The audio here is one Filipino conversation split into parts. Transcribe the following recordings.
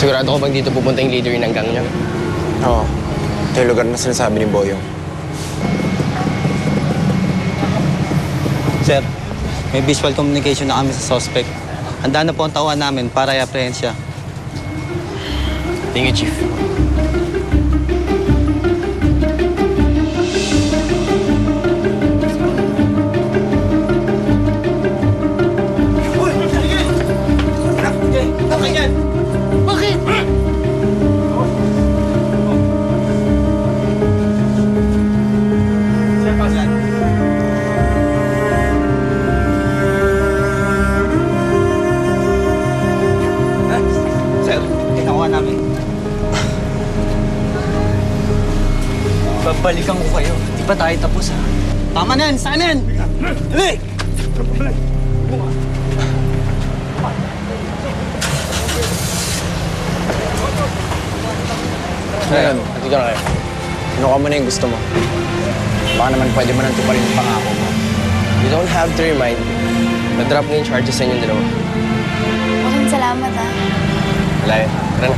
Sigurado ko bang dito pupunta yung leader ng gang niya? Oo. Ito yung lugar na sinasabi ni Boyong. Sir, may visual communication na kami sa suspect. Handa na po ang tauhan namin para i-apprehend siya. Thank you, Chief. Bakit? Sir, tinakuha namin. Babalikan ko kayo. Di pa tayo tapos, ha? Tama na yan! Saan yan? Dali! Ngayon, Dito na kayo. kinuha mo na yung gusto mo. Baka naman pwede mo nang tuparin yung pangako mo. You don't have to remind me. Na-drop na yung charges sa inyong dalawa. Maraming salamat, ah. Wala yun. Tara na.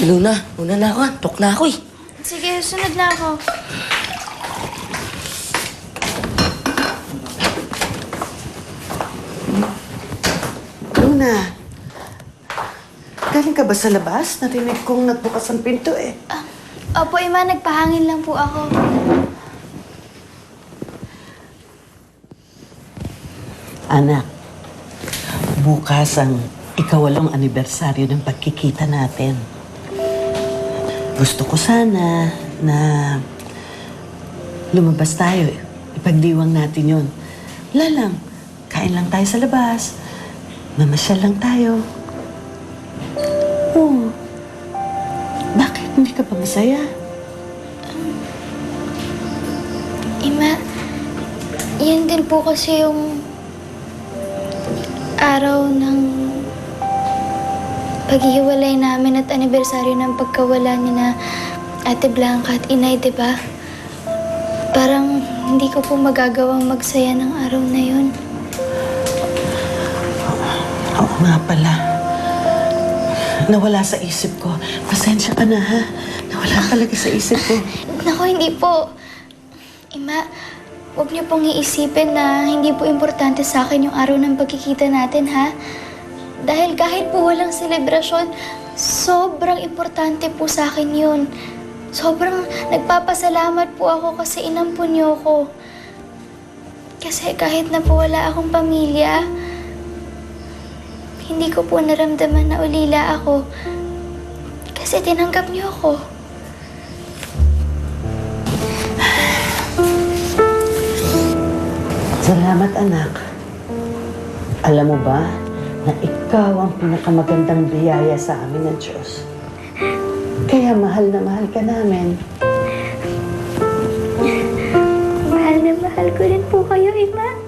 Luna, una na ako. Tok na ako eh. Sige, sunod na ako. Luna, galing ka ba sa labas? Narinig kong nagbukas ang pinto eh. Opo, Ima, nagpahangin lang po ako. Anak, bukas ang ikawalong anibersaryo ng pagkikita natin. Gusto ko sana na lumabas tayo. Ipagdiwang natin yun. Wala lang. Kain lang tayo sa labas. Mamasyal lang tayo. Oo. Bakit hindi ka pa masaya? Ima, yan din po kasi yung araw ng paghihiwalay namin at anibersaryo ng pagkawala ni na Ate Blanca at Inay, di ba? Parang hindi ko po magagawang magsaya ng araw na yun. Oo nga pala. Nawala sa isip ko. Pasensya ka na, ha? Nawala talaga sa isip ko. Naku, hindi po. Ima, huwag niyo pong iisipin na hindi po importante sa akin yung araw ng pagkikita natin, ha? Dahil kahit po walang selebrasyon, sobrang importante po sa akin yun. Sobrang nagpapasalamat po ako kasi inampun niyo ako. Kasi kahit na po wala akong pamilya, hindi ko po naramdaman na ulila ako. Kasi tinanggap niyo ako. Salamat, anak. Alam mo ba na ikaw ang pinakamagandang biyaya sa amin ng Diyos? Kaya mahal na mahal ka namin. Mahal na mahal ko rin po kayo, Ima.